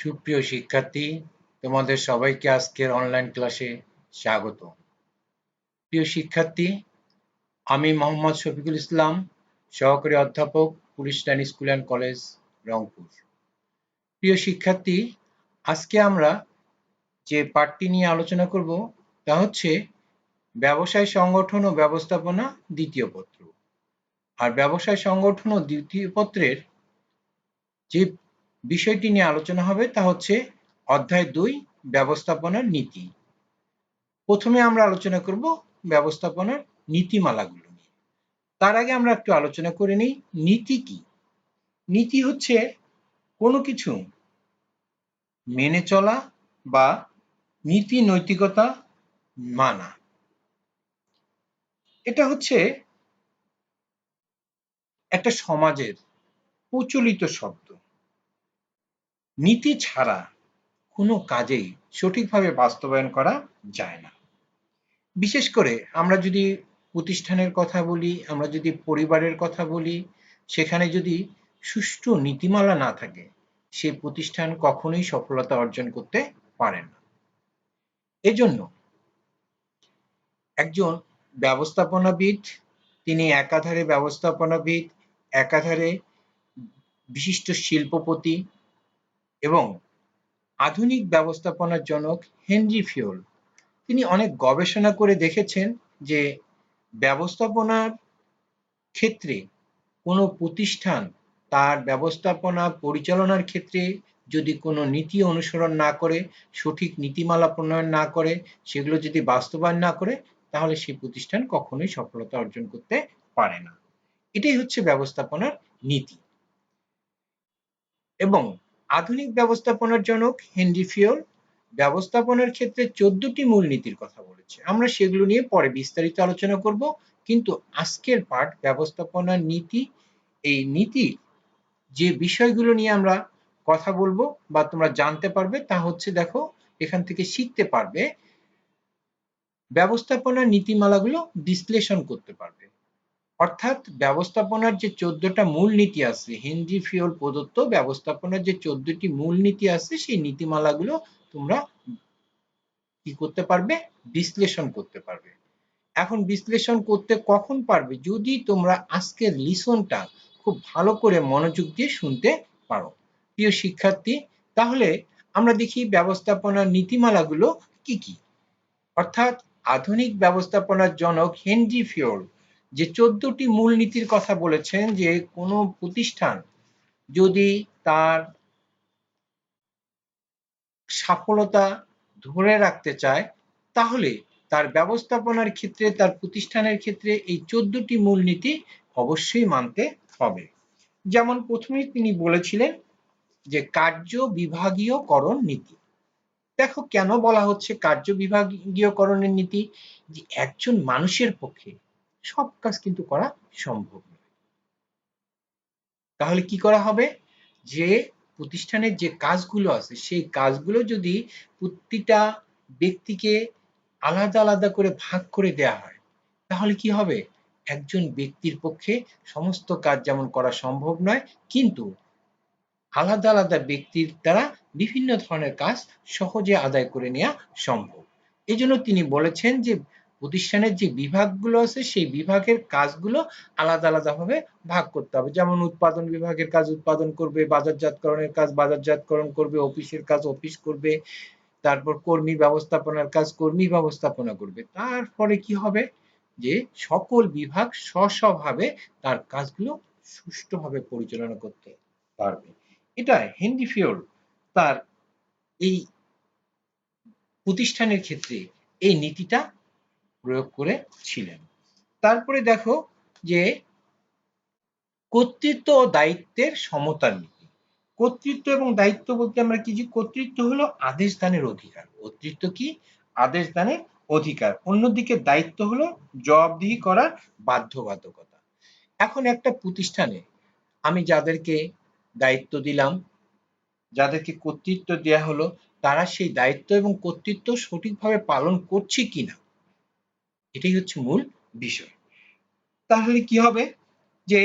সুপ্রিয় শিক্ষার্থী, তোমাদের সবাইকে আজকের অনলাইন ক্লাসে স্বাগত। প্রিয় শিক্ষার্থী, আমি মোহাম্মদ শফিকুল ইসলাম, সহকারী অধ্যাপক, police line school and college, Rangpur. প্রিয় শিক্ষার্থী, আজকে আমরা যে পাঠটি নিয়ে আলোচনা করব তা হচ্ছে ব্যবসায় সংগঠন ও ব্যবস্থাপনা দ্বিতীয় পত্র। আর ব্যবসায় সংগঠন ও দ্বিতীয় পত্রের যে বিষয়টি নিয়ে আলোচনা হবে তা হচ্ছে অধ্যায় 2, ব্যবস্থাপনার নীতি। প্রথমে আমরা আলোচনা করব ব্যবস্থাপনার নীতিমালাগুলো নিয়ে। তার আগে আমরা একটু আলোচনা করে নিই নীতি কি। নীতি হচ্ছে কোনো কিছু মেনে চলা বা নীতি নৈতিকতা মানা। এটা হচ্ছে একটা সমাজের প্রচলিত শব্দ। নীতি ছাড়া কোনো কাজেই সঠিকভাবে বাস্তবায়ন করা যায় না। বিশেষ করে আমরা যদি প্রতিষ্ঠানের কথা বলি, আমরা যদি পরিবারের কথা বলি, সেখানে যদি সুষ্ঠু নীতিমালা না থাকে, সে প্রতিষ্ঠান কখনোই সফলতা অর্জন করতে পারে না। এজন্য একজন ব্যবস্থাপনাবিদ, তিনি একাধারে ব্যবস্থাপনাবিদ, একাধারে বিশিষ্ট শিল্পপতি এবং আধুনিক ব্যবস্থাপনার জনক হেনরি ফিওল, তিনি অনেক গবেষণা করে দেখেছেন যে ব্যবস্থাপনার ক্ষেত্রে কোনো প্রতিষ্ঠান তার ব্যবস্থাপনা পরিচালনার ক্ষেত্রে যদি কোনো নীতি অনুসরণ না করে, সঠিক নীতিমালা প্রণয়ন না করে, সেগুলো যদি বাস্তবায়ন না করে, তাহলে সেই প্রতিষ্ঠান কখনোই সফলতা অর্জন করতে পারে না। এটাই হচ্ছে ব্যবস্থাপনার নীতি। এবং আধুনিক ব্যবস্থাপনার জনক হেনরি ফিওল ব্যবস্থাপনার ক্ষেত্রে 14টি মূলনীতির কথা বলেছে। আমরা সেগুলো নিয়ে পরে বিস্তারিত আলোচনা করব, কিন্তু আজকের পাঠ ব্যবস্থাপনার নীতি। এই নীতি যে বিষয়গুলো নিয়ে আমরা কথা বলবো বা তোমরা জানতে পারবে তা হচ্ছে, দেখো এখান থেকে শিখতে পারবে, ব্যবস্থাপনার নীতিমালাগুলো বিশ্লেষণ করতে পারবে। অর্থাৎ ব্যবস্থাপনার যে 14টা মূলনীতি আছে, হেনরি ফিওল প্রদত্ত ব্যবস্থাপনার যে 14টি মূলনীতি আছে, সেই নীতিমালাগুলো তোমরা কি করতে পারবে? বিশ্লেষণ করতে পারবে। এখন বিশ্লেষণ করতে কখন পারবে? যদি তোমরা আজকের লিসনটা খুব ভালো করে মনোযোগ দিয়ে শুনতে পারো। প্রিয় শিক্ষার্থী, তাহলে আমরা দেখি ব্যবস্থাপনার নীতিমালাগুলো কি কি। অর্থাৎ আধুনিক ব্যবস্থাপনার জনক হেনরি ফিওল যে 14টি মূলনীতির কথা বলেছেন, যে কোনো প্রতিষ্ঠান যদি তার সফলতা ধরে রাখতে চায়, তাহলে তার ব্যবস্থাপনার ক্ষেত্রে, তার প্রতিষ্ঠানের ক্ষেত্রে এই 14টি মূলনীতি অবশ্যই মানতে হবে। যেমন প্রথমেই তিনি বলেছিলেন যে কার্য বিভাগীয়করণ নীতি। দেখো কেন বলা হচ্ছে কার্য বিভাগীয়করণের নীতি? যে একজন মানুষের পক্ষে সব কাজ কিন্তু করা সম্ভব নয়। তাহলে কি করা হবে? যে প্রতিষ্ঠানের যে কাজগুলো আছে, সেই কাজগুলো যদি প্রতিটা ব্যক্তিকে আলাদা আলাদা করে ভাগ করে দেয়া হয়, তাহলে কি হবে? একজন ব্যক্তির পক্ষে সমস্ত কাজ যেমন করা সম্ভব নয়, কিন্তু আলাদা আলাদা ব্যক্তির দ্বারা বিভিন্ন ধরনের কাজ সহজে আদায় করে নেওয়া সম্ভব। এজন্য তিনি বলেছেন যে প্রতিষ্ঠানের যে বিভাগগুলো আছে, সেই বিভাগের কাজগুলো আলাদা আলাদাভাবে ভাগ করতে হবে। যেমন উৎপাদন বিভাগের কাজ উৎপাদন করবে, বাজারজাতকরণের কাজ বাজারজাতকরণ করবে, অফিসের কাজ অফিস করবে, তারপর কর্মী ব্যবস্থাপনার কাজ কর্মী ব্যবস্থাপনা করবে। তারপরে কি হবে? যে সকল বিভাগ স্ব-স্বভাবে তার কাজগুলো সুষ্ঠুভাবে পরিচালনা করতে পারবে। এটা হেনরি ফিওল তার এই প্রতিষ্ঠানের ক্ষেত্রে এই নীতিটা প্রয়োগ করেছিলেন। তারপরে দেখো যে কর্তৃত্ব ও দায়িত্বের সমতার নীতি। কর্তৃত্ব এবং দায়িত্ব বলতে আমরা কি, যে কর্তৃত্ব হলো আদেশ দানের অধিকার। কর্তৃত্ব কি? আদেশ দানের অধিকার। অন্যদিকে দায়িত্ব হলো জবাবদিহি করার বাধ্যবাধকতা। এখন একটা প্রতিষ্ঠানে আমি যাদেরকে দায়িত্ব দিলাম, যাদেরকে কর্তৃত্ব দেয়া হলো, তারা সেই দায়িত্ব এবং কর্তৃত্ব সঠিকভাবে পালন করছে কিনা, এটাই হচ্ছে মূল বিষয়। তাহলে কি হবে? যে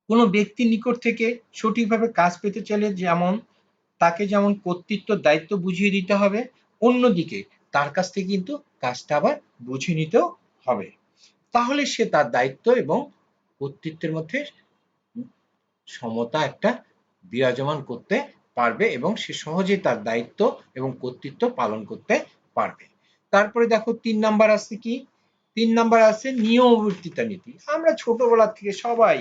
কোনো ব্যক্তির নিকট থেকে সঠিকভাবে কাজ পেতে চাইলে, যেমন তাকে যেমন কর্তৃত্ব দায়িত্ব বুঝিয়ে দিতে হবে, অন্যদিকে তার কাছ থেকে কিন্তু কাজটা আবার বুঝে নিতেও হবে। তাহলে সে তার দায়িত্ব এবং কর্তৃত্বের মধ্যে সমতা একটা বিরাজমান করতে পারবে এবং সে সহজেই তার দায়িত্ব এবং কর্তৃত্ব পালন করতে পারবে। তারপরে দেখো ৩ নাম্বার আছে কি? ৩ নাম্বার আছে নিয়মবর্তিতা নীতি। আমরা ছোটবেলা থেকে সবাই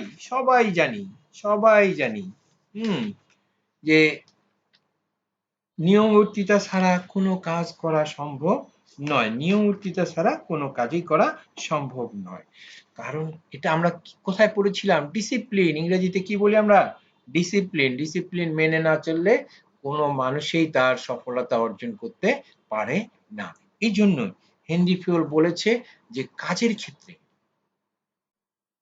জানি যে নিয়মবর্তিতা ছাড়া কোনো কাজ করা সম্ভব নয়। নিয়মবর্তিতা ছাড়া কোনো কাজই করা সম্ভব নয়। কারণ এটা আমরা কোথায় পড়েছিলাম? ডিসিপ্লিন। ইংরেজিতে কি বলি আমরা? ডিসিপ্লিন। ডিসিপ্লিন মেনে না চললে কোনো মানুষই তার সফলতা অর্জন করতে পারে না। এই জন্য হেনরি ফিওল বলেছে যে কাজের ক্ষেত্রে,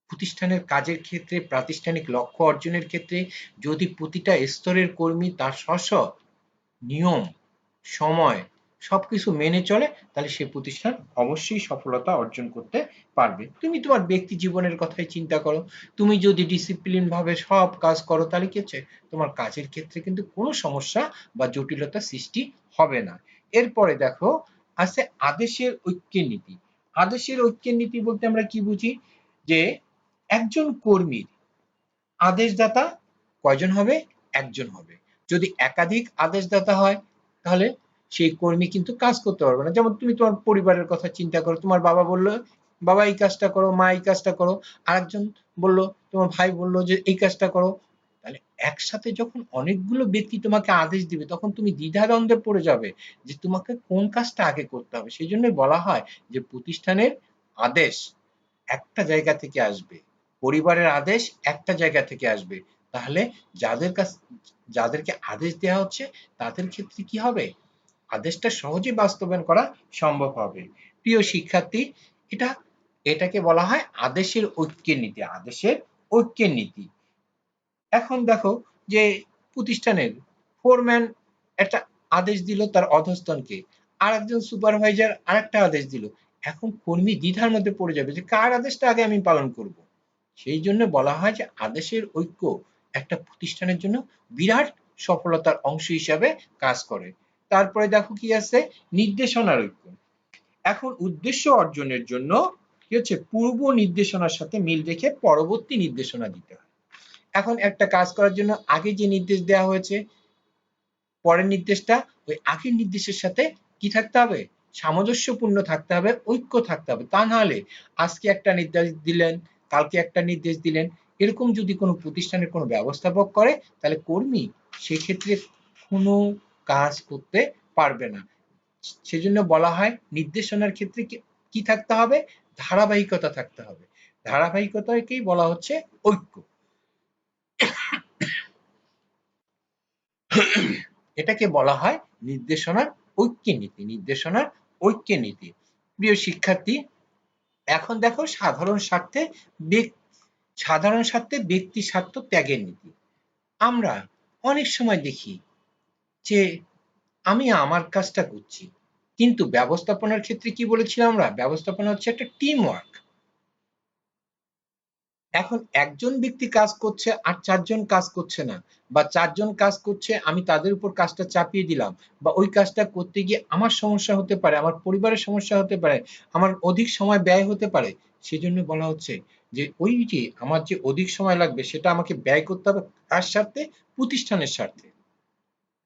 প্রতিষ্ঠানের কাজের ক্ষেত্রে, প্রাতিষ্ঠানিক লক্ষ্য অর্জনের ক্ষেত্রে যদি প্রতিটা স্তরের কর্মী তার স্ব নিয়ম, সময় সবকিছু মেনে চলে, তাহলে সে প্রতিষ্ঠান অবশ্যই সফলতা অর্জন করতে পারবে। তুমি তোমার ব্যক্তি জীবনের কথাই চিন্তা করো। তুমি যদি ডিসিপ্লিন ভাবে সব কাজ করো, তাহলে কি হচ্ছে? তোমার কাজের ক্ষেত্রে কিন্তু কোনো সমস্যা বা জটিলতা সৃষ্টি হবে না। এরপরে দেখো আছে আদেশের ঐক্যের নীতি। আদেশের ঐক্যের নীতি বলতে আমরা কি বুঝি? যে একজন কর্মীর আদেশদাতা কয়জন হবে? একজন হবে। যদি একাধিক আদেশদাতা হয়, তাহলে সেই কর্মী কিন্তু কাজ করতে পারবে না। যেমন তুমি তোমার পরিবারের কথা চিন্তা করো। তোমার বাবা বললো, বাবা এই কাজটা করো, মা এই কাজটা করো। আরেকজন বললো, তোমার ভাই বললো যে এই কাজটা করো। তাহলে একসাথে যখন অনেকগুলো ব্যক্তি তোমাকে আদেশ দিবে, তখন তুমি দ্বিধাদ্বন্দ্বে পড়ে যাবে যে তোমাকে কোন কাজটা আগে করতে হবে। সেই জন্যই বলা হয় যে প্রতিষ্ঠানের আদেশ একটা জায়গা থেকে আসবে, পরিবারের আদেশ একটা জায়গা থেকে আসবে। তাহলে যাদেরকে আদেশ দেওয়া হচ্ছে তাদের ক্ষেত্রে কি হবে? আদেশটা সহজেই বাস্তবায়ন করা সম্ভব হবে। প্রিয় শিক্ষার্থী, এটাকে বলা হয় আদেশের ঐক্যের নীতি। আদেশের ঐক্যের নীতি। এখন দেখো যে প্রতিষ্ঠানের ফোরম্যান একটা আদেশ দিল তার অধস্তনকে, আর একজন সুপারভাইজার আরেকটা আদেশ দিল। এখন কর্মী দ্বিধার মধ্যে পড়ে যাবে যে কার আদেশটা আগে আমি পালন করব। সেই জন্য বলা হয় যে আদেশের ঐক্য একটা প্রতিষ্ঠানের জন্য বিরাট সফলতার অংশ হিসাবে কাজ করে। তারপরে দেখো কি আছে? নির্দেশনার ঐক্য। এখন উদ্দেশ্য অর্জনের জন্য কি হচ্ছে? পূর্ব নির্দেশনার সাথে মিল রেখে পরবর্তী নির্দেশনা দিতে হয়। এখন একটা কাজ করার জন্য আগে যে নির্দেশ দেওয়া হয়েছে, পরের নির্দেশটা ওই আগের নির্দেশের সাথে কি থাকতে হবে? সামঞ্জস্যপূর্ণ থাকতে হবে, ঐক্য থাকতে হবে। তা নাহলে আজকে একটা নির্দেশ দিলেন, কালকে একটা নির্দেশ দিলেন, এরকম যদি কোনো প্রতিষ্ঠানের কোনো ব্যবস্থাপক করে, তাহলে কর্মী সেক্ষেত্রে কোনো কাজ করতে পারবে না। সেজন্য বলা হয় নির্দেশনার ক্ষেত্রে কি থাকতে হবে? ধারাবাহিকতা থাকতে হবে। ধারাবাহিকতাকেই বলা হচ্ছে ঐক্য। এটাকে বলা হয় নির্দেশনার ঐক্যের নীতি। নির্দেশনার ঐক্যের নীতি। প্রিয় শিক্ষার্থী, এখন দেখো সাধারণ স্বার্থে ব্যক্তি স্বার্থ ত্যাগের নীতি। আমরা অনেক সময় দেখি যে আমি আমার কাজটা করছি, কিন্তু ব্যবস্থাপনার ক্ষেত্রে কি বলেছিলাম আমরা? ব্যবস্থাপনা হচ্ছে একটা টিম ওয়ার্ক। এখন একজন ব্যক্তি কাজ করছে আর ৪ জন কাজ করছে না, বা ৪ জন কাজ করছে, আমি তাদের উপর কাজটা চাপিয়ে দিলাম, বা ওই কাজটা করতে গিয়ে আমার সমস্যা হতে পারে, আমার পরিবারের সমস্যা হতে পারে, আমার অধিক সময় ব্যয় হতে পারে। সেজন্য বলা হচ্ছে যে ওই যে আমার যে অধিক সময় লাগবে সেটা আমাকে ব্যয় করতে হবে কার স্বার্থে? প্রতিষ্ঠানের স্বার্থে।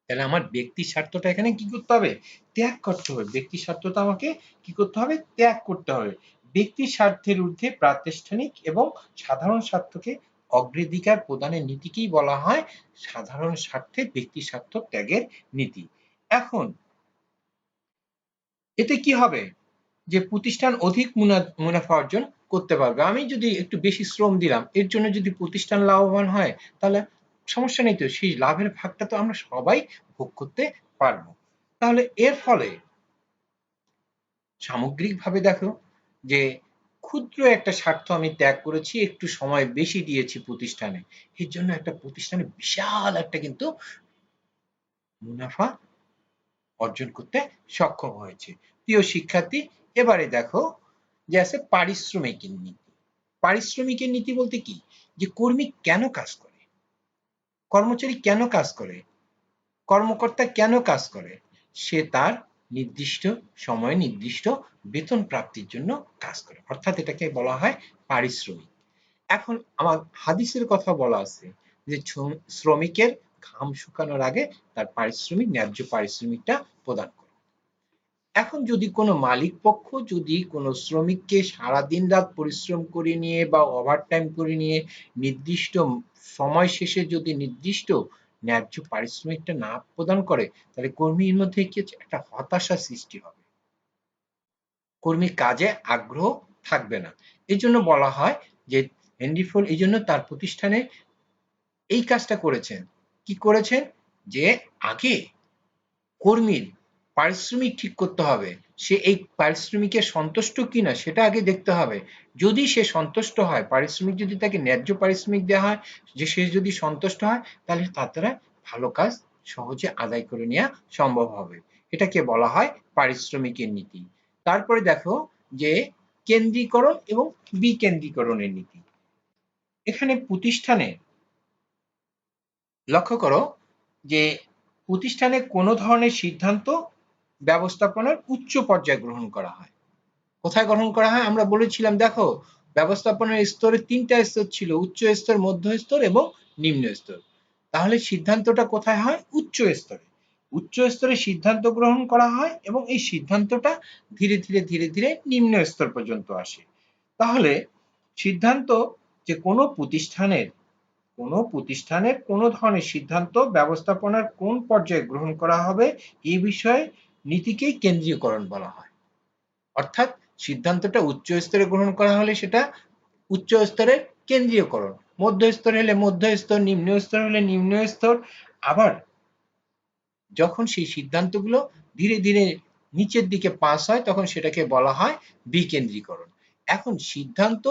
তাহলে আমার ব্যক্তির স্বার্থটা এখানে কি করতে হবে? ত্যাগ করতে হবে। ব্যক্তির স্বার্থটা আমাকে কি করতে হবে? ত্যাগ করতে হবে। ব্যক্তি স্বার্থের ঊর্ধ্বে প্রাতিষ্ঠানিক এবং সাধারণ স্বার্থকে অগ্রাধিকার প্রদানের নীতিকেই বলা হয় সাধারণ স্বার্থে ব্যক্তি স্বার্থ ত্যাগের নীতি। এখন এতে কি হবে? যে প্রতিষ্ঠান অধিক মুনাফা অর্জন করতে পারবে। আমি যদি একটু বেশি শ্রম দিলাম, এর জন্য যদি প্রতিষ্ঠান লাভবান হয়, তাহলে সমস্যা নেই তো, সেই লাভের ভাগটা তো আমরা সবাই ভোগ করতে পারবো। তাহলে এর ফলে সামগ্রিকভাবে দেখো যে ক্ষুদ্র একটা স্বার্থ আমি ত্যাগ করেছি, একটু সময় বেশি দিয়েছি প্রতিষ্ঠানে, এর জন্য একটা প্রতিষ্ঠানে বিশাল একটা কিন্তু মুনাফা অর্জন করতে সক্ষম হয়েছে। প্রিয় শিক্ষার্থী, এবারে দেখো যে আছে পারিশ্রমিকের নীতি। পারিশ্রমিকের নীতি বলতে কি? যে কর্মী কেন কাজ করে, কর্মচারী কেন কাজ করে, কর্মকর্তা কেন কাজ করে? সে তার নির্দিষ্ট সময়ে নির্দিষ্ট বেতন প্রাপ্তির জন্য কাজ করে, অর্থাৎ এটাকে বলা হয় পারিশ্রমিক। এখন আমার হাদিসের কথা বলা আছে যে শ্রমিকের ঘাম শুকানোর আগে তার পারিশ্রমিক, ন্যায্য পারিশ্রমিকটা প্রদান করে। এখন যদি কোনো মালিক পক্ষ যদি কোনো শ্রমিককে সারা দিন রাত পরিশ্রম করে নিয়ে বা ওভারটাইম করে নিয়ে নির্দিষ্ট সময় শেষে যদি নির্দিষ্ট ন্যায্য পারিশ্রমিকটা না প্রদান করে, তাহলে কর্মীর মধ্যে কি হচ্ছে, একটা হতাশা সৃষ্টি হবে, কর্মীর কাজে আগ্রহ থাকবে না। এই জন্য বলা হয় যে হেনরি ফোর্ড এই জন্য তার প্রতিষ্ঠানে এই কাজটা করেছেন। কি করেছেন? যে আগে কর্মীর পারিশ্রমিক ঠিক করতে হবে, সে এই পারিশ্রমিকে সন্তুষ্ট কিনা সেটা আগে দেখতে হবে। যদি সে সন্তুষ্ট হয়, পারিশ্রমিক যদি তাকে ন্যায্য পারিশ্রমিক দেওয়া হয়, যে সে যদি সন্তুষ্ট হয়, তাহলে তার দ্বারা ভালো কাজ সহজে আদায় করে নেওয়া সম্ভব হবে। এটাকে বলা হয় পারিশ্রমিকের নীতি। তারপরে দেখো যে কেন্দ্রীকরণ এবং বিকেন্দ্রীকরণের নীতি। এখানে প্রতিষ্ঠানে লক্ষ্য করো যে প্রতিষ্ঠানে কোনো ধরনের সিদ্ধান্ত ব্যবস্থাপনার উচ্চ পর্যায়ে গ্রহণ করা হয়। কোথায় গ্রহণ করা হয়? আমরা বলেছিলাম, দেখো ব্যবস্থাপনার স্তরে ৩টা স্তর ছিল, উচ্চ স্তর, মধ্য স্তর এবং নিম্ন স্তর। তাহলে সিদ্ধান্তটা কোথায় হয়? উচ্চ স্তরে। উচ্চ স্তরে সিদ্ধান্ত গ্রহণ করা হয় এবং এই সিদ্ধান্তটা ধীরে ধীরে ধীরে ধীরে নিম্ন স্তর পর্যন্ত আসে। তাহলে সিদ্ধান্ত যে কোনো প্রতিষ্ঠানের কোনো ধরনের সিদ্ধান্ত ব্যবস্থাপনার কোন পর্যায়ে গ্রহণ করা হবে, এই বিষয়ে নীতিকেই কেন্দ্রীয়করণ বলা হয়। অর্থাৎ সিদ্ধান্তটা উচ্চ স্তরে গ্রহণ করা হলে সেটা উচ্চ স্তরের কেন্দ্রীয়করণ, মধ্য স্তর হলে মধ্য স্তর, নিম্ন স্তর হলে নিম্ন স্তর। আবার যখন সেই সিদ্ধান্তগুলো ধীরে ধীরে নিচের দিকে পাস হয়, তখন সেটাকে বলা হয় বিকেন্দ্রীকরণ। এখন সিদ্ধান্ত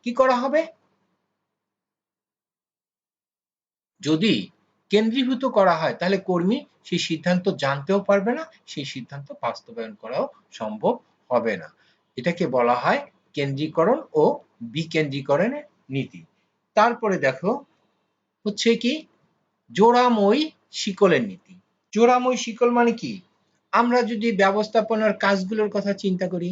কি করা হবে? যদি কেন্দ্রীভূত করা হয়, তাহলে কর্মী সেই সিদ্ধান্ত জানতেও পারবে না, সেই সিদ্ধান্ত বাস্তবায়ন করাও সম্ভব হবে না। এটাকে বলা হয় কেন্দ্রীকরণ ও বিকেন্দ্রীকরণের নীতি। তারপরে দেখো হচ্ছে কি জোড়াময় শিকলের নীতি। জোড়াময় শিকল মানে কি? আমরা যদি ব্যবস্থাপনার কাজগুলোর কথা চিন্তা করি,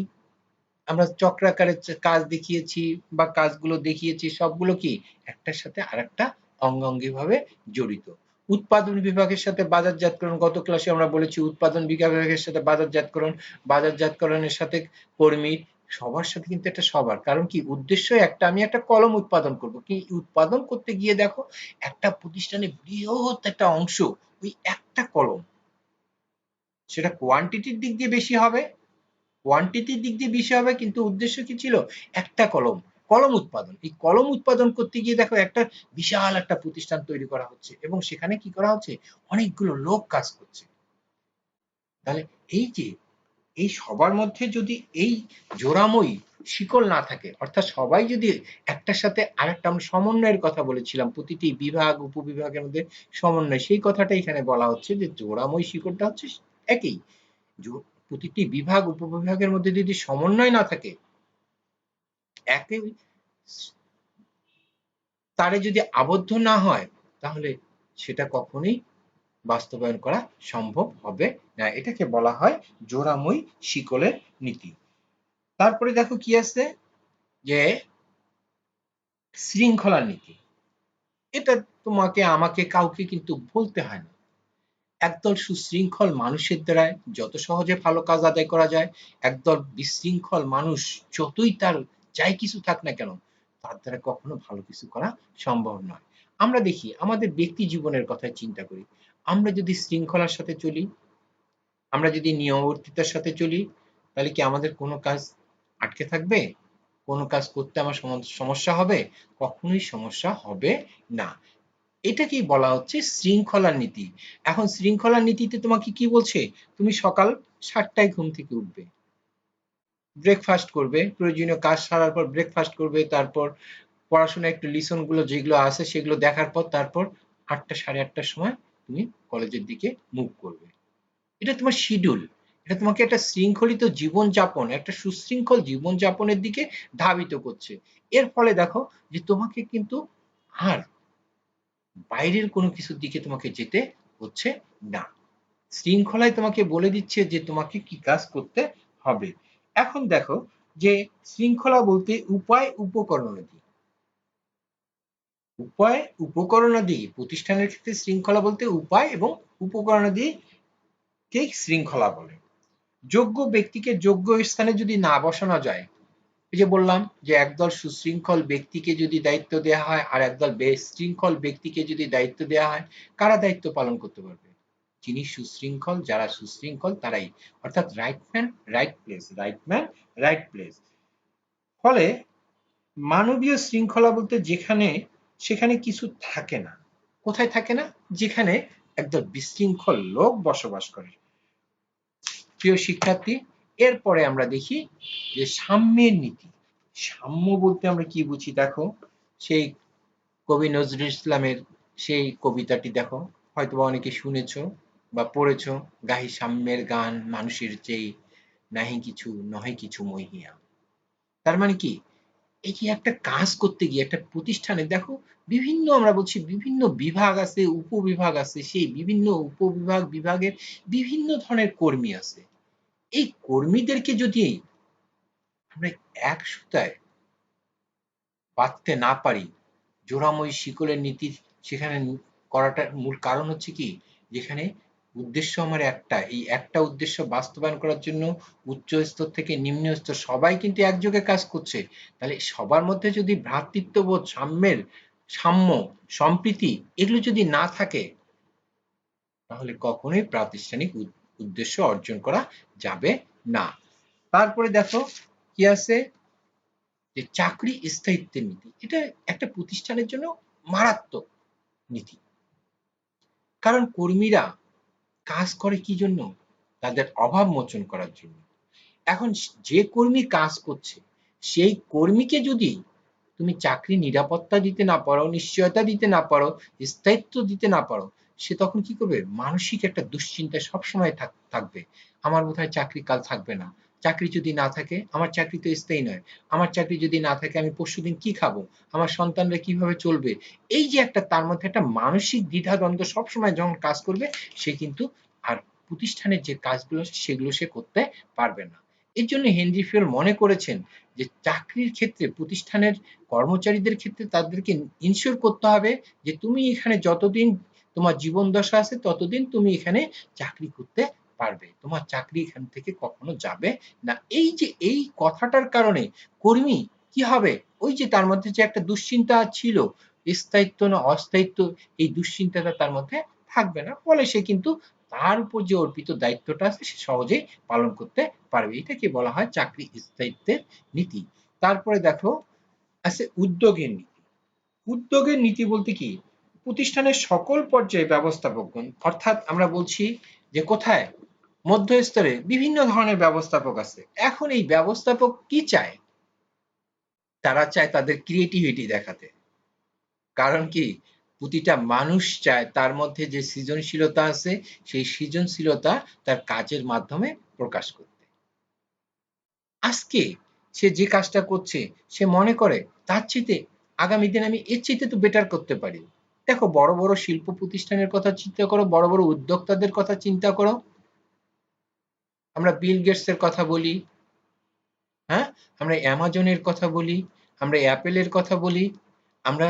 আমরা চক্রাকারে কাজ দেখিয়েছি বা কাজগুলো দেখিয়েছি, সবগুলো কি একটার সাথে আরেকটা অঙ্গাঙ্গিভাবে জড়িত। উৎপাদন বিভাগের সাথে বাজারজাতকরণ, গত ক্লাসে আমরা বলেছি উৎপাদন বিভাগের সাথে বাজারজাতকরণ, বাজারজাতকরণের সাথে কর্মী, সবার সাথে কিন্তু একটা সবার, কারণ কি উদ্দেশ্য একটা, আমি একটা কলম উৎপাদন করব, কি উৎপাদন করতে গিয়ে দেখো একটা প্রতিষ্ঠানে বৃহৎ একটা অংশ ওই একটা কলম, সেটা কোয়ান্টিটির দিক দিয়ে বেশি হবে, কোয়ান্টিটির দিক দিয়ে বেশি হবে, কিন্তু উদ্দেশ্য কি ছিল? একটা কলম, কলম উৎপাদন। এই কলম উৎপাদন করতে গিয়ে দেখো একটা বিশাল একটা প্রতিষ্ঠান তৈরি করা হচ্ছে এবং সেখানে কি করা হচ্ছে? অনেকগুলো লোক কাজ করছে। তাহলে এই যে এই সবার মধ্যে যদি এই জোড়াময়ী শিকল না থাকে, অর্থাৎ সবাই যদি একটার সাথে আরেকটা, আমরা সমন্বয়ের কথা বলেছিলাম, প্রতিটি বিভাগ উপবিভাগের মধ্যে সমন্বয়, সেই কথাটা এখানে বলা হচ্ছে যে জোড়াময়ী শিকলটা হচ্ছে একই। প্রতিটি বিভাগ উপবিভাগের মধ্যে যদি সমন্বয় না থাকে, একই তারে যদি আবদ্ধ না হয়, তাহলে সেটা কখনোই বাস্তবায়ন করা সম্ভব হবে না। এটাকে বলা হয় জোড়াময়ী শিকলের নীতি। তারপরে দেখো কি আছে, যে শৃঙ্খলার নীতি। এটা তোমাকে আমাকে কাউকে কিন্তু বলতে হয় না। একদল সুশৃঙ্খল মানুষের দ্বারা যত সহজে ভালো কাজ আদায় করা যায়, একদল বিশৃঙ্খল মানুষ যতই তার যাই কিছু থাক না কেন, তার দ্বারা কখনো ভালো কিছু করা সম্ভব নয়। আমরা দেখি আমাদের ব্যক্তি জীবনের কথা চিন্তা করি, আমরা যদি শৃঙ্খলার সাথে চলি, আমরা যদি নিয়মাবর্তিতার সাথে চলি, তাহলে কি আমাদের কোনো কাজ আটকে থাকবে? কোনো কাজ করতে আমার সমস্যা হবে? কখনোই সমস্যা হবে না। এটাকেই বলা হচ্ছে শৃঙ্খলার নীতি। এখন শৃঙ্খলার নীতিতে তোমাকে কি বলছে? তুমি সকাল ৭টায় ঘুম থেকে উঠবে, ব্রেকফাস্ট করবে, প্রয়োজনীয় কাজ সারার পর ব্রেকফাস্ট করবে, তারপর পড়াশোনা একটু লিসন গুলো যেগুলো আছে সেগুলো দেখার পর তারপর ৮টা ৮:৩০টার সময় তুমি কলেজের দিকে মুভ করবে। এটা তোমার শিডিউল। এটা তোমাকে একটা শৃঙ্খলিত জীবনযাপন, একটা সুশৃঙ্খল জীবনযাপনের দিকে ধাবিত করছে। এর ফলে দেখো যে তোমাকে কিন্তু আর বাইরের কোনো কিছুর দিকে তোমাকে যেতে হচ্ছে না। শৃঙ্খলায় তোমাকে বলে দিচ্ছে যে তোমাকে কি কাজ করতে হবে। এখন দেখো যে শৃঙ্খলা বলতে উপায় উপকরণাদি, উপায় উপকরণাদি প্রতিষ্ঠানের ক্ষেত্রে শৃঙ্খলা বলতে উপায় এবং উপকরণাদি কে শৃঙ্খলা বলে। যোগ্য ব্যক্তিকে যোগ্য স্থানে যদি না বসানো যায়, এই যে বললাম যে একদল সুশৃঙ্খল ব্যক্তিকে যদি দায়িত্ব দেওয়া হয় আর একদল বেশৃঙ্খল ব্যক্তিকে যদি দায়িত্ব দেওয়া হয়, কারা দায়িত্ব পালন করতে পারবে? যিনি সুশৃঙ্খল, যারা সুশৃঙ্খল তারাই, অর্থাৎ right man right place, right man right place. ফলে মানবীয় শৃঙ্খলা বলতে যেখানে সেখানে কিছু থাকে না। কোথায় থাকে না? যেখানে একদল বিশৃঙ্খল লোক বসবাস করে। প্রিয় শিক্ষার্থী, এরপরে আমরা দেখি যে সাম্যের নীতি। সাম্য বলতে আমরা কি বুঝি দেখো, সেই কবি নজরুল ইসলামের সেই কবিতাটি দেখো, হয়তোবা অনেকে শুনেছো বা পড়েছো, গাহি সাম্যের গান মানুষের চেয়ে, নাহি কিছু নহে কিছু মহিয়া। তার মানে কি, এই যে একটা কাজ করতে গিয়ে একটা প্রতিষ্ঠানে দেখো বিভিন্ন, আমরা বলছি বিভিন্ন বিভাগ আছে, উপবিভাগ আছে, সেই বিভিন্ন উপবিভাগ বিভাগের বিভিন্ন ধরনের কর্মী আছে। এই কর্মীদেরকে যদি আমরা এক সুতায় বাঁধতে না পারি, জোড়াময় শিকলের নীতি সেখানে করাটার মূল কারণ হচ্ছে কি, যেখানে উদ্দেশ্য আমার একটা, এই একটা উদ্দেশ্য বাস্তবায়ন করার জন্য উচ্চ স্তর থেকে নিম্ন স্তর সবাই কিন্তু একযোগে কাজ করছে। তাহলে সবার মধ্যে যদি ভ্রাতৃত্ববোধ, সাম্য, সম্প্রীতি এগুলো যদি না থাকে, তাহলে কখনোই প্রাতিষ্ঠানিক উদ্দেশ্য অর্জন করা যাবে না। তারপরে দেখো কি আছে, যে চাকরি স্থায়িত্বের নীতি। এটা একটা প্রতিষ্ঠানের জন্য মারাত্মক নীতি। কারণ কর্মীরা কাজ করে কি জন্য? তাদের অভাব মোচন করার জন্য। এখন যে কর্মী কাজ করছে, সেই কর্মীকে যদি তুমি চাকরি নিরাপত্তা দিতে না পারো, নিশ্চয়তা দিতে না পারো, স্থায়িত্ব দিতে না পারো, সে তখন কি করবে? মানসিক একটা দুশ্চিন্তায় সবসময় থাকবে। আমার বোধহয় চাকরি কাল থাকবে না। চাকরি যদি না থাকে, আমার চাকরি তো স্থায়ী নয়। আমার চাকরি যদি না থাকে আমি পরশুদিন কি খাবো? আমার সন্তানরা কিভাবে চলবে? এই যে একটা তার মধ্যে একটা মানসিক দ্বিধাদ্বন্দ্ব সবসময় যখন কাজ করবে, সে কিন্তু আর প্রতিষ্ঠানের যে কাজগুলো সেগুলো সে করতে পারবে না। এর জন্য হেনরি ফিওল মনে করেছেন যে চাকরির ক্ষেত্রে প্রতিষ্ঠানের কর্মচারীদের ক্ষেত্রে তাদেরকে ইনশিওর করতে হবে যে তুমি এখানে যতদিন তোমার জীবন দশা আছে ততদিন তুমি এখানে চাকরি করতে পারবে, তোমার চাকরি এখান থেকে কখনো যাবে না। এই যে এই কথাটার কারণে কর্মী কি হবে, ওই যে তার মধ্যে যে একটা দুশ্চিন্তা ছিল, স্থায়িত্ব না অস্থায়িত্ব, এই দুশ্চিন্তাটা তার মধ্যে থাকবে না। ফলে সে কিন্তু তার উপর যে অর্পিত দায়িত্বটা আছে সে সহজেই পালন করতে পারবে। এটাকে বলা হয় চাকরি স্থায়িত্বের নীতি। তারপরে দেখো আছে উদ্যোগের নীতি। উদ্যোগের নীতি বলতে কি, প্রতিষ্ঠানের সকল পর্যায়ে ব্যবস্থাপকগণ, অর্থাৎ আমরা বলছি যে কোথায় মধ্যস্তরে বিভিন্ন ধরনের ব্যবস্থাপক আছে। এখন এই ব্যবস্থাপক কি চায়? তারা চায় তাদের ক্রিয়েটিভিটি দেখাতে। কারণ কি, প্রতিটা মানুষ চায় তার মধ্যে যে সৃজনশীলতা আছে সেই সৃজনশীলতা তার কাজের মাধ্যমে প্রকাশ করতে। আজকে সে যে কাজটা করছে সে মনে করে তার চাইতে আগামী দিনে আমি এর চাইতে তো বেটার করতে পারি। দেখো বড় বড় শিল্প প্রতিষ্ঠানের কথা চিন্তা করো, বড় বড় উদ্যোক্তাদের কথা চিন্তা করো। আমরা বিল গেটস এর কথা বলি, হ্যাঁ, আমরা অ্যামাজনের কথা বলি, আমরা অ্যাপেলের কথা বলি, আমরা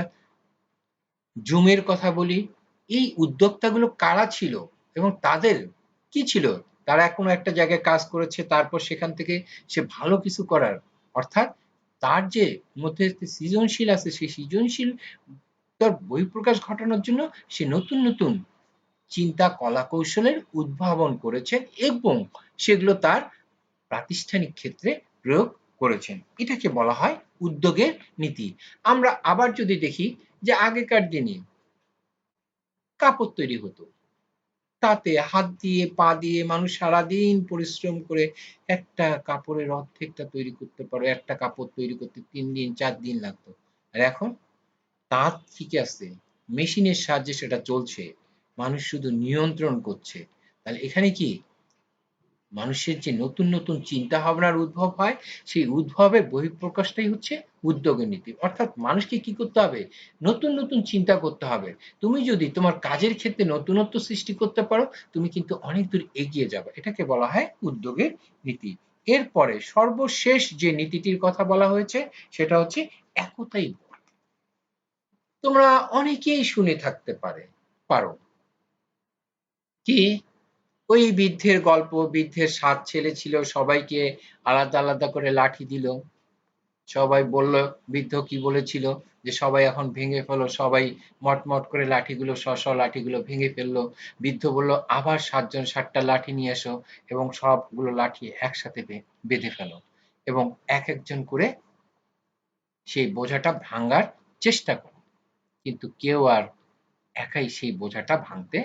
জুমের কথা বলি। এই উদ্যোক্তাগুলো কারা ছিল এবং তাদের কি ছিল? তারা কোনো একটা জায়গায় কাজ করেছে, তারপর সেখান থেকে সে ভালো কিছু করার, অর্থাৎ তার যে মধ্যে সৃজনশীল আছে সেই সৃজনশীল তার বহিঃপ্রকাশ ঘটানোর জন্য সে নতুন নতুন চিন্তা কলা কৌশলের উদ্ভাবন করেছেন এবং সেগুলো তার প্রাতিষ্ঠানিক ক্ষেত্রে প্রয়োগ করেছেন। এটাকে বলা হয় উদ্যোগের নীতি। আমরা আবার যদি দেখি যে আগেকার দিনে কাপড় তৈরি হতো, তাতে হাত দিয়ে পা দিয়ে মানুষ সারাদিন পরিশ্রম করে একটা কাপড়ের অর্ধেকটা তৈরি করতে পারো, একটা কাপড় তৈরি করতে 3 দিন 4 দিন লাগতো। আর এখন তাঁত ঠিক আছে, মেশিনের সাহায্যে সেটা চলছে, মানুষ শুধু নিয়ন্ত্রণ করছে। তাহলে এখানে কি মানুষের যে নতুন নতুন চিন্তা ভাবনার উদ্ভব হয়, সেই উদ্ভবের বহিঃপ্রকাশটাই হচ্ছে উদ্যোগের নীতি। অর্থাৎ মানুষকে কি করতে হবে? নতুন নতুন চিন্তা করতে হবে। তুমি যদি তোমার কাজের ক্ষেত্রে নতুনত্ব সৃষ্টি করতে পারো, তুমি কিন্তু অনেক দূর এগিয়ে যাবে। এটাকে বলা হয় উদ্যোগের নীতি। এরপরে সর্বশেষ যে নীতিটির কথা বলা হয়েছে, সেটা হচ্ছে একতাই বল। তোমরা অনেকেই শুনে থাকতে পারো কি, ওই বৃদ্ধের গল্প, বৃদ্ধের ৭ ছেলে ছিল, সবাইকে আলাদা আলাদা করে লাঠি দিল। সবাই বলল, বৃদ্ধ কি বলেছিল, যে সবাই এখন ভেঙে ফেলো, সবাই মটমট করে লাঠিগুলো, লাঠিগুলো ভেঙে ফেললো। বৃদ্ধ বলল, আবার ৭ জন ৭টা লাঠি নিয়ে এসো এবং সবগুলো লাঠি একসাথে বেঁধে ফেলো এবং এক একজন করে সেই বোঝাটা ভাঙার চেষ্টা করো। কিন্তু কেউ আর একাই সেই বোঝাটা ভাঙতে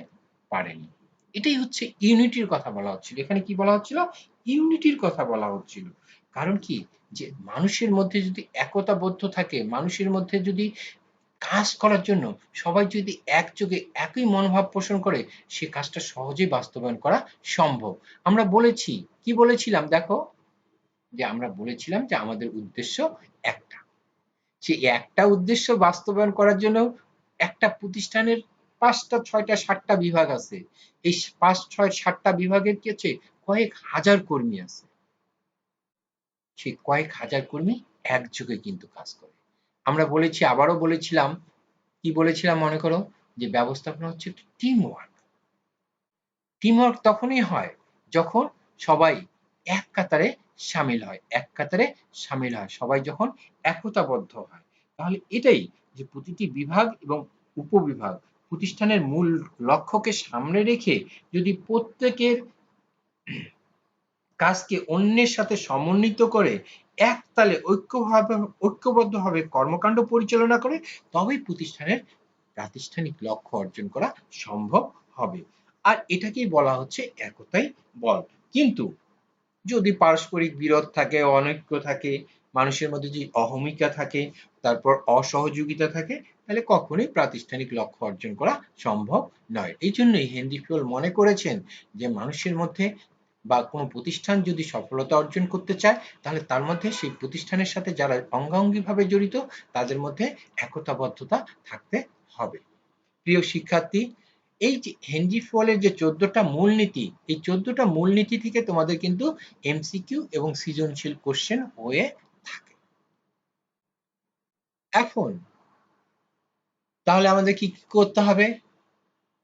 পারেনি। এটাই হচ্ছে ইউনিটির কথা বলা হচ্ছিল। এখানে কি বলা হচ্ছিল? ইউনিটির কথা বলা হচ্ছিল। কারণ কি, যে মানুষের মধ্যে যদি একতাবদ্ধ থাকে, মানুষের মধ্যে যদি কাজ করার জন্য সবাই যদি একযোগে একই মনোভাব পোষণ করে, সে কাজটা সহজেই বাস্তবায়ন করা সম্ভব। আমরা বলেছি, কি বলেছিলাম দেখো, যে আমরা বলেছিলাম যে আমাদের উদ্দেশ্য একটা। সেই একটা উদ্দেশ্য বাস্তবায়ন করার জন্য একটা প্রতিষ্ঠানের ৫টা ৬টা ৭টা বিভাগ আছে। এই ৫ ৬ ৭টা বিভাগের কি হচ্ছে, কয়েক হাজার কর্মী আছে। সেই কয়েক হাজার কর্মী একযোগে কিন্তু কাজ করে। আমরা বলেছি, আবারও বলেছিলাম, কি বলেছিলাম মনে করো, যে ব্যবস্থাপনা হচ্ছে একটি টিম ওয়ার্ক। টিম ওয়ার্ক তখনই হয় যখন সবাই এক কাতারে শামিল হয়, এক কাতারে শামিল হয়, সবাই যখন একতাবদ্ধ হয়। তাহলে এটাই, যে প্রতিটি বিভাগ এবং উপবিভাগ প্রতিষ্ঠানের মূল লক্ষ্যকে সামনে রেখে যদি প্রত্যেকের কাজকে অন্যের সাথে সমন্বিত করে এক তালে ঐক্যবদ্ধভাবে কর্মকাণ্ড পরিচালনা করে, তবেই প্রতিষ্ঠানের প্রাতিষ্ঠানিক লক্ষ্য অর্জন করা সম্ভব হবে। আর এটাকেই বলা হচ্ছে একতাই বল। কিন্তু যদি পারস্পরিক বিরোধ থাকে, অনৈক্য থাকে, মানুষের মধ্যে যদি অহমিকা থাকে, তারপর অসহযোগিতা থাকে, তাহলে কখনোই প্রাতিষ্ঠানিক লক্ষ্য অর্জন করা সম্ভব নয়। এই জন্যই হেনরি ফিওল মনে করেছেন যে মানুষের মধ্যে বা কোনো প্রতিষ্ঠান যদি সফলতা অর্জন করতে চায়, তাহলে তার মধ্যে সেই প্রতিষ্ঠানের সাথে যারা অঙ্গাঙ্গিভাবে জড়িত, তাদের মধ্যে একতাবদ্ধতা থাকতে হবে। প্রিয় শিক্ষার্থী, এই যে হেনরি ফিওলের যে ১৪টা মূলনীতি, এই ১৪টা মূলনীতি থেকে তোমাদের কিন্তু এমসিকিউ এবং সৃজনশীল কোশ্চেন হয়ে থাকে। এখন তাহলে আমাদের কি করতে হবে?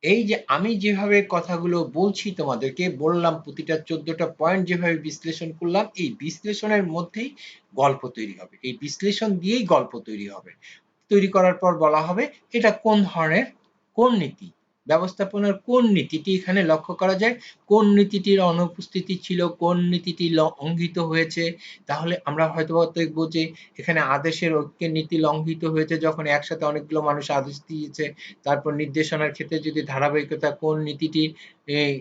এই যে আমি যেভাবে কথাগুলো বলছি তোমাদেরকে, বললাম প্রতিটা ১৪টা পয়েন্ট যেভাবে বিশ্লেষণ করলাম, এই বিশ্লেষণের মধ্যেই গল্প তৈরি হবে। এই বিশ্লেষণ দিয়েই গল্প তৈরি হবে। তৈরি করার পর বলা হবে এটা কোন ধরনের, কোন নীতি, ব্যবস্থাপনার কোন নীতিটি এখানে লক্ষ্য করা যায়, কোন নীতিটির অনুপস্থিতি ছিল, কোন নীতিটি লঙ্ঘিত হয়েছে। তাহলে আমরা হয়তোবা দেখবো যে এখানে আদেশের ঐক্যের নীতি লঙ্ঘিত হয়েছে যখন একসাথে অনেকগুলো মানুষ আদেশ দিয়েছে। তারপর নির্দেশনার ক্ষেত্রে যদি ধারাবাহিকতা, কোন নীতিটি এই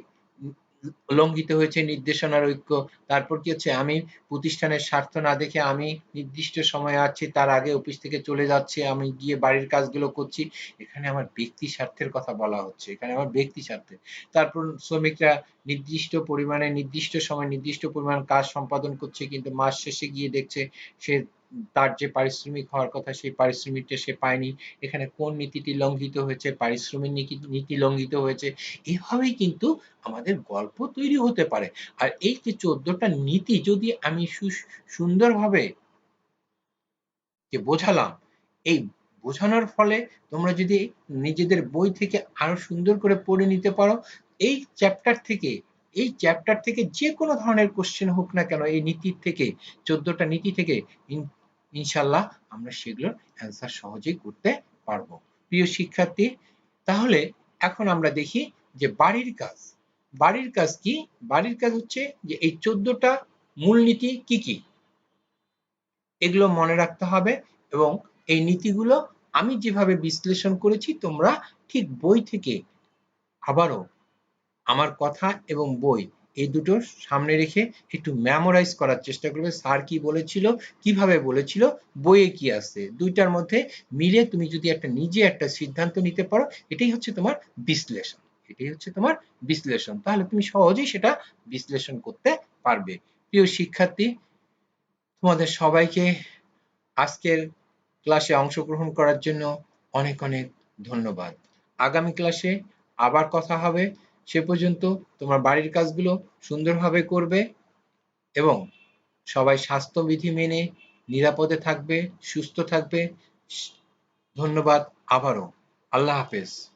লঙ্ঘিত হয়েছে, নির্দেশনার ঐক্য। তারপর কি হচ্ছে, আমি প্রতিষ্ঠানের স্বার্থ না দেখে আমি নির্দিষ্ট সময়ে আছি, তার আগে অফিস থেকে চলে যাচ্ছি, আমি গিয়ে বাড়ির কাজগুলো করছি। এখানে আমার ব্যক্তি স্বার্থের কথা বলা হচ্ছে, এখানে আমার ব্যক্তি স্বার্থে। তারপর শ্রমিকরা নির্দিষ্ট পরিমাণে নির্দিষ্ট সময় নির্দিষ্ট পরিমাণ কাজ সম্পাদন করছে, কিন্তু মাস শেষে গিয়ে দেখছে সে তার যে পারিশ্রমিক হওয়ার কথা সেই পারিশ্রমিকটা সে পায়নি। এখানে কোন নীতিটি লঙ্ঘিত হয়েছে? পারিশ্রমিক নীতি লঙ্ঘিত হয়েছে। এভাবেই কিন্তু আমাদের গল্প তৈরি হতে পারে। আর এই যে ১৪টা নীতি যদি আমি সুন্দরভাবে যে বোঝালাম, এই বোঝানোর ফলে তোমরা যদি নিজেদের বই থেকে আরো সুন্দর করে পড়ে নিতে পারো, এই চ্যাপ্টার থেকে, এই চ্যাপ্টার থেকে যে কোনো ধরনের কোশ্চেন হোক না কেন, এই নীতির থেকে, ১৪টা নীতি থেকে ইনশাল্লাহ আমরা সেগুলোর অ্যান্সার সহজেই করতে পারবো। প্রিয় শিক্ষার্থী, তাহলে এখন আমরা দেখি যে বাড়ির কাজ। বাড়ির কাজ কি? বাড়ির কাজ হচ্ছে যে এই ১৪টা মূলনীতি কি কি, এগুলো মনে রাখতে হবে এবং এই নীতিগুলো আমি যেভাবে বিশ্লেষণ করেছি তোমরা ঠিক বই থেকে আবারও আমার কথা এবং বই এই দুটো সামনে রেখে একটু মেমোরাইজ করার চেষ্টা করবে। স্যার কি বলেছিল, কিভাবে বলেছিল, বইয়ে কি আছে, দুইটার মধ্যে মিলে তুমি যদি একটা নিজে একটা সিদ্ধান্ত নিতে পারো, এটাই হচ্ছে তোমার বিশ্লেষণ। এটাই হচ্ছে তোমার বিশ্লেষণ। তাহলে তুমি সহজেই সেটা বিশ্লেষণ করতে পারবে। প্রিয় শিক্ষার্থী, তোমাদের সবাইকে আজকের ক্লাসে অংশগ্রহণ করার জন্য অনেক অনেক ধন্যবাদ। আগামী ক্লাসে আবার কথা হবে। সে পর্যন্ত তোমার বাড়ির কাজগুলো সুন্দরভাবে করবে এবং সবাই স্বাস্থ্যবিধি মেনে নিরাপদে থাকবে, সুস্থ থাকবে। ধন্যবাদ আবারও। আল্লাহ হাফেজ।